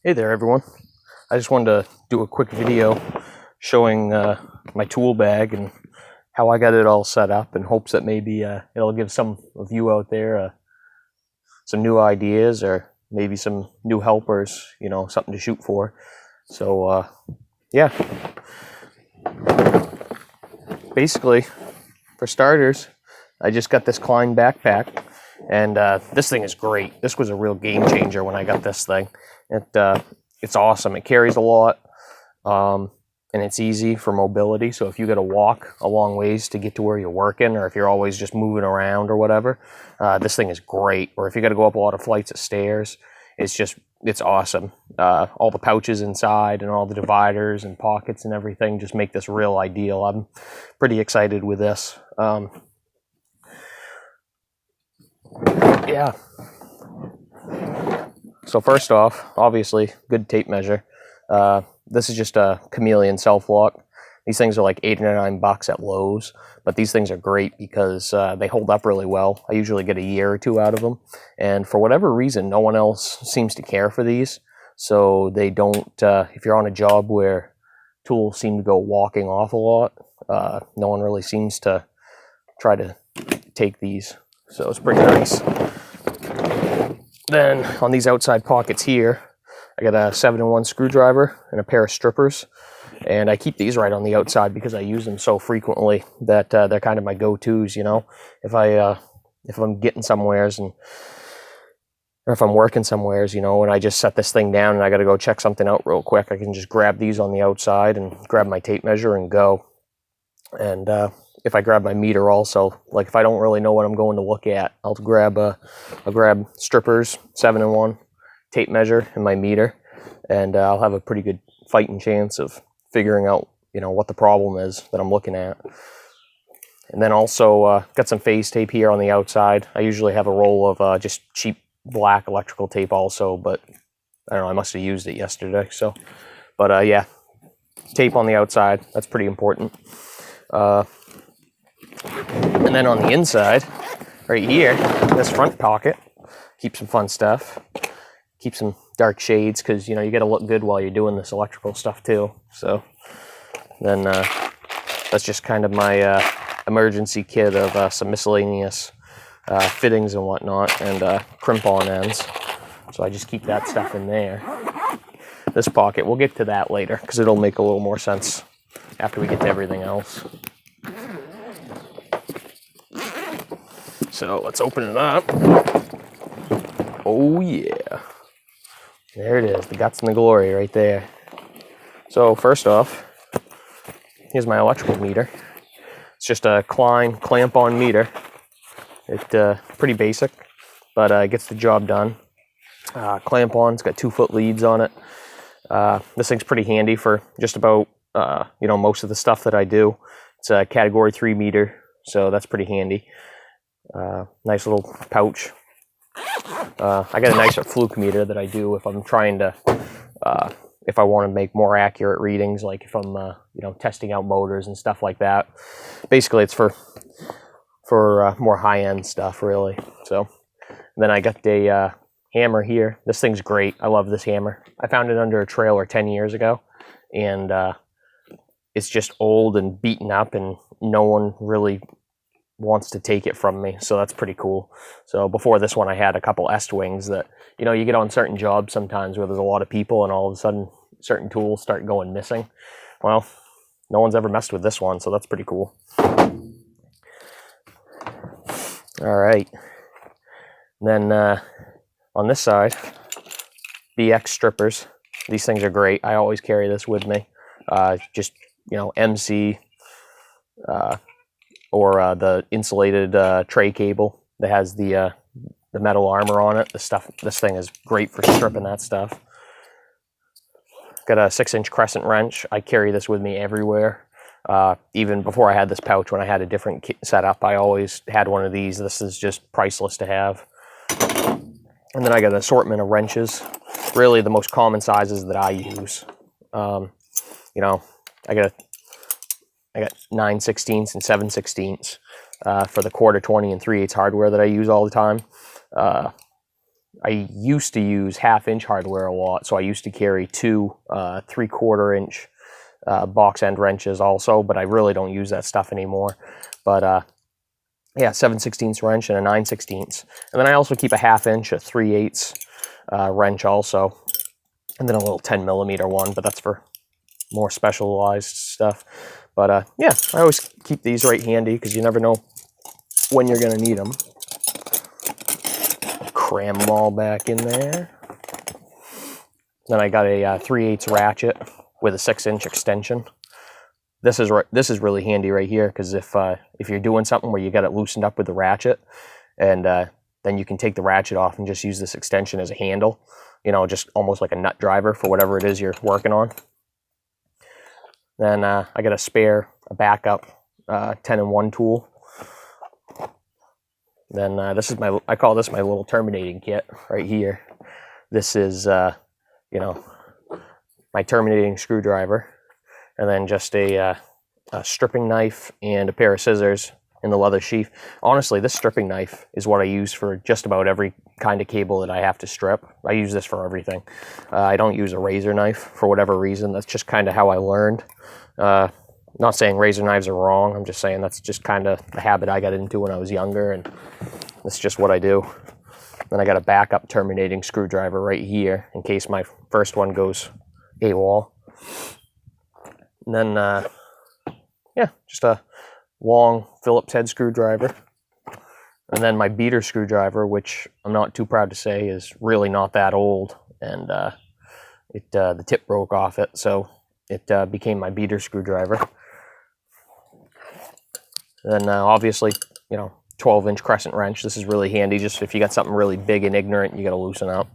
Hey there everyone. I just wanted to do a quick video showing my tool bag and how I got it all set up in hopes that maybe it'll give some of you out there some new ideas or maybe some new helpers, you know, something to shoot for. So yeah, basically for starters, I just got this Klein backpack and this thing is great. This was a real game changer when I got this thing. It's awesome. It carries a lot, and it's easy for mobility. So if you got to walk a long ways to get to where you're working, or if you're always just moving around or whatever, this thing is great. Or if you got to go up a lot of flights of stairs, it's awesome. All the pouches inside and all the dividers and pockets and everything just make this real ideal. I'm pretty excited with this. Yeah. So first off, obviously, good tape measure. This is just a chameleon self-lock. These things are like $8 or $9 at Lowe's, but these things are great because they hold up really well. I usually get a year or two out of them, and for whatever reason, no one else seems to care for these. So they don't, if you're on a job where tools seem to go walking off a lot, no one really seems to try to take these. So it's pretty nice. Then on these outside pockets here, I got a 7-in-1 screwdriver and a pair of strippers, and I keep these right on the outside because I use them so frequently that they're kind of my go-tos. You know, if I'm getting somewheres or if I'm working somewheres, you know, and I just set this thing down and I got to go check something out real quick, I can just grab these on the outside and grab my tape measure and go. And if I grab my meter also, like if I don't really know what I'm going to look at, I'll grab strippers, 7-in-1, tape measure, and my meter, and I'll have a pretty good fighting chance of figuring out, you know, what the problem is that I'm looking at. And then also got some phase tape here on the outside. I usually have a roll of just cheap black electrical tape also, but I don't know, I must have used it yesterday. So, but yeah, tape on the outside, that's pretty important. And then on the inside, right here, this front pocket, keep some fun stuff. Keep some dark shades because, you know, you got to look good while you're doing this electrical stuff too. So then that's just kind of my emergency kit of some miscellaneous fittings and whatnot and crimp-on ends. So I just keep that stuff in there. This pocket, we'll get to that later because it'll make a little more sense after we get to everything else. So let's open it up. Oh yeah. There it is, the guts and the glory right there. So first off, here's my electrical meter. It's just a Klein clamp-on meter. It's pretty basic, but it gets the job done. Clamp-on, it's got 2-foot leads on it. This thing's pretty handy for just about, you know, most of the stuff that I do. It's a category 3 meter, so that's pretty handy. Nice little pouch. I got a nicer fluke meter that I do if I'm trying to, if I want to make more accurate readings, like if I'm, you know, testing out motors and stuff like that. Basically, it's for more high-end stuff, really. So then I got the hammer here. This thing's great. I love this hammer. I found it under a trailer 10 years ago, and it's just old and beaten up, and no one really wants to take it from me, so that's pretty cool. So before this one, I had a couple S-wings that, you know, you get on certain jobs sometimes where there's a lot of people and all of a sudden certain tools start going missing. Well, no one's ever messed with this one, so that's pretty cool. All right. Then on this side, BX strippers. These things are great. I always carry this with me. Just, you know, MC, or the insulated tray cable that has the metal armor on it. This thing is great for stripping that stuff. Got a 6-inch crescent wrench. I carry this with me everywhere. Even before I had this pouch, when I had a different setup, I always had one of these. This is just priceless to have. And then I got an assortment of wrenches. Really, the most common sizes that I use. You know, I got 9/16 and 7/16 for the 1/4, 20, and 3/8 hardware that I use all the time. I used to use 1/2 inch hardware a lot, so I used to carry two 3/4 inch box end wrenches also, but I really don't use that stuff anymore. But yeah, 7/16 wrench and a 9/16, and then I also keep a 1/2 inch, a 3/8 wrench also, and then a little 10mm one, but that's for more specialized stuff. But yeah, I always keep these right handy because you never know when you're gonna need them. Cram them all back in there. Then I got a 3/8 ratchet with a 6-inch extension. This is really handy right here because if you're doing something where you got it loosened up with the ratchet, and then you can take the ratchet off and just use this extension as a handle, you know, just almost like a nut driver for whatever it is you're working on. Then I got a backup 10-in-1 tool. Then I call this my little terminating kit right here. This is you know, my terminating screwdriver, and then just a stripping knife and a pair of scissors in the leather sheath. Honestly, this stripping knife is what I use for just about every kind of cable that I have to strip. I use this for everything. I don't use a razor knife for whatever reason. That's just kind of how I learned. Not saying razor knives are wrong. I'm just saying that's just kind of the habit I got into when I was younger, and that's just what I do. Then I got a backup terminating screwdriver right here in case my first one goes AWOL. And then, yeah, just a long Phillips head screwdriver. And then my beater screwdriver, which I'm not too proud to say is really not that old, and the tip broke off it, so it became my beater screwdriver. Then obviously, you know, 12-inch crescent wrench. This is really handy just if you got something really big and ignorant you got to loosen up.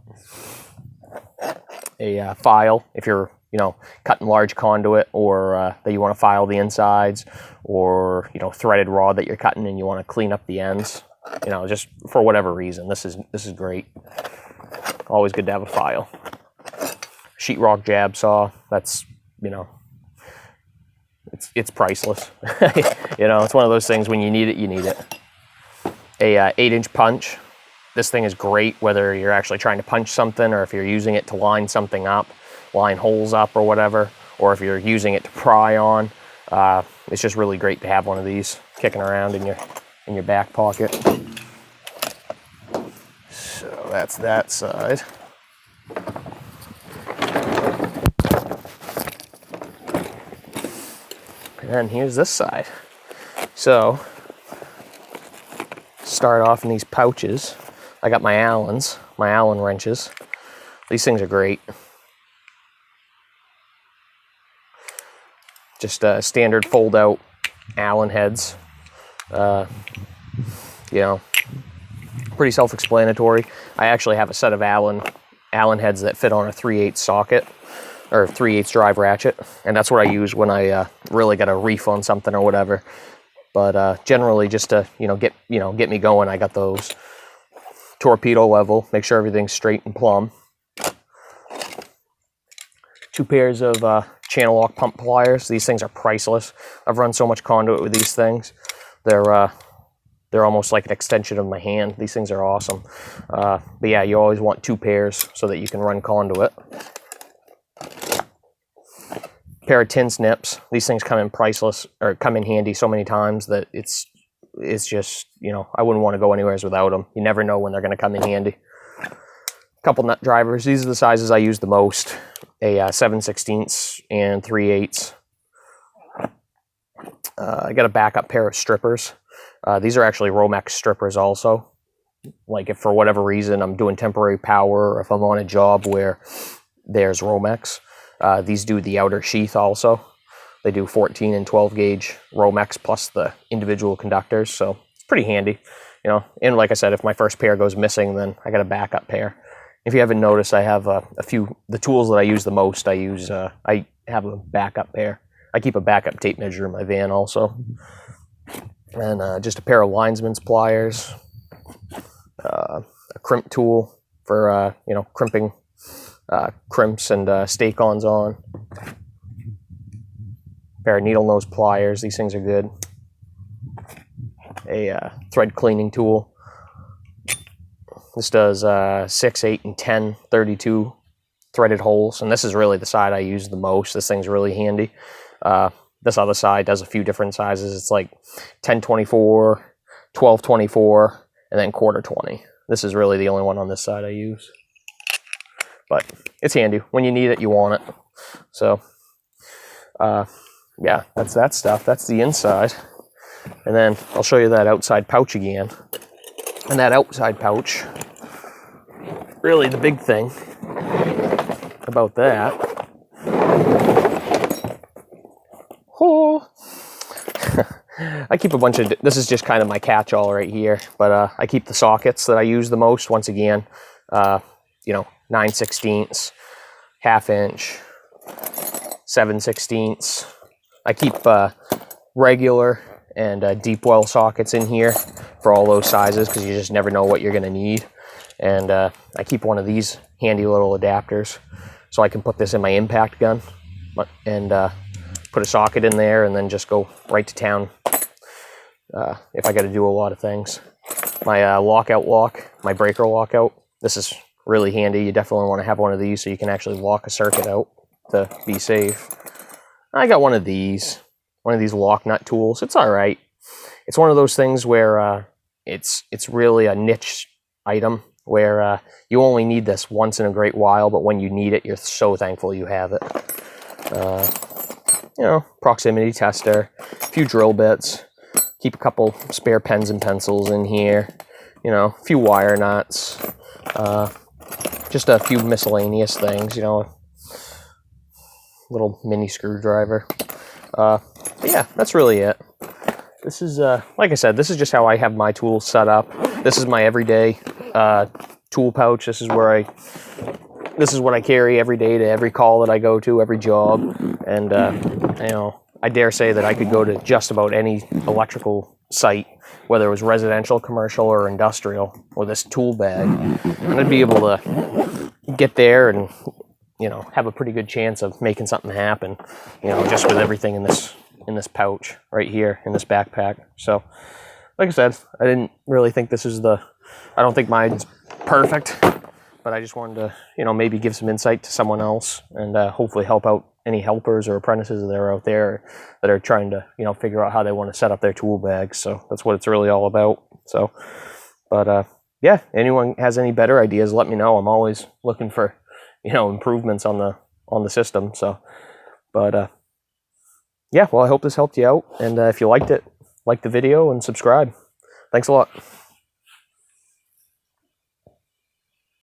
A file if you're, you know, cutting large conduit, or that you want to file the insides, or, you know, threaded rod that you're cutting and you want to clean up the ends. You know, just for whatever reason, this is great. Always good to have a file. Sheetrock jab saw. That's, you know, it's priceless. You know, it's one of those things, when you need it, you need it. A 8-inch punch. This thing is great whether you're actually trying to punch something, or if you're using it to line something up, line holes up or whatever, or if you're using it to pry on. It's just really great to have one of these kicking around in your back pocket. So that's that side. And then here's this side. So start off in these pouches. I got my Allen wrenches. These things are great. Just standard fold out Allen heads. You know, pretty self-explanatory. I actually have a set of Allen heads that fit on a 3/8 socket, or 3/8 drive ratchet, and that's what I use when I really got a reef on something or whatever. But generally, just to get me going, I got those. Torpedo level, make sure everything's straight and plumb. 2 pairs of channel lock pump pliers. These things are priceless. I've run so much conduit with these things. They're almost like an extension of my hand. These things are awesome. But yeah, you always want 2 pairs so that you can run conduit. Pair of tin snips. These things come in priceless, or come in handy so many times that it's just, you know, I wouldn't want to go anywhere without them. You never know when they're going to come in handy. Couple nut drivers. These are the sizes I use the most. A 7/16 and 3/8. I got a backup pair of strippers. These are actually Romex strippers also. Like if for whatever reason I'm doing temporary power, or if I'm on a job where there's Romex, these do the outer sheath also. They do 14 and 12 gauge Romex plus the individual conductors, so it's pretty handy, you know. And like I said, if my first pair goes missing, then I got a backup pair. If you haven't noticed, I have the tools that I use the most. I have a backup pair. I keep a backup tape measure in my van also, and just a pair of linesman's pliers, a crimp tool for crimping crimps and stake-ons on. Pair of needle nose pliers. These things are good. A thread cleaning tool. This does 6, 8, and 10, 32 threaded holes, and this is really the side I use the most. This thing's really handy. This other side does a few different sizes. It's like 1024, 1224, and then quarter 20. This is really the only one on this side I use. But it's handy. When you need it, you want it. So, yeah, that's that stuff. That's the inside. And then I'll show you that outside pouch again. And that outside pouch, really the big thing about that. Oh. I keep a bunch of, this is just kind of my catch-all right here, but I keep the sockets that I use the most. Once again, you know, 9/16, ½ inch, 7/16. I keep regular and deep well sockets in here for all those sizes, because you just never know what you're going to need. And I keep one of these handy little adapters so I can put this in my impact gun and put a socket in there and then just go right to town if I got to do a lot of things. My lockout lock, my breaker lockout, this is really handy. You definitely want to have one of these so you can actually lock a circuit out to be safe. I got one of these lock nut tools. It's all right. It's one of those things where it's really a niche item where you only need this once in a great while, but when you need it, you're so thankful you have it. You know, proximity tester, a few drill bits, keep a couple spare pens and pencils in here, you know, a few wire nuts, just a few miscellaneous things, you know, little mini screwdriver. But yeah, that's really it. This is, like I said, this is just how I have my tools set up. This is my everyday tool pouch. This is what I carry every day to every call that I go to, every job. And, you know, I dare say that I could go to just about any electrical site, whether it was residential, commercial, or industrial, with this tool bag. And I'd be able to get there and, you know, have a pretty good chance of making something happen, you know, just with everything in this pouch right here, in this backpack. So, like I said, I didn't really think this is I don't think mine's perfect, but I just wanted to, you know, maybe give some insight to someone else and hopefully help out any helpers or apprentices that are out there that are trying to, you know, figure out how they want to set up their tool bags. So that's what it's really all about. So, but yeah, anyone has any better ideas, let me know. I'm always looking for, you know, improvements on the system. So, but yeah, well, I hope this helped you out. And if you liked it, like the video and subscribe. Thanks a lot.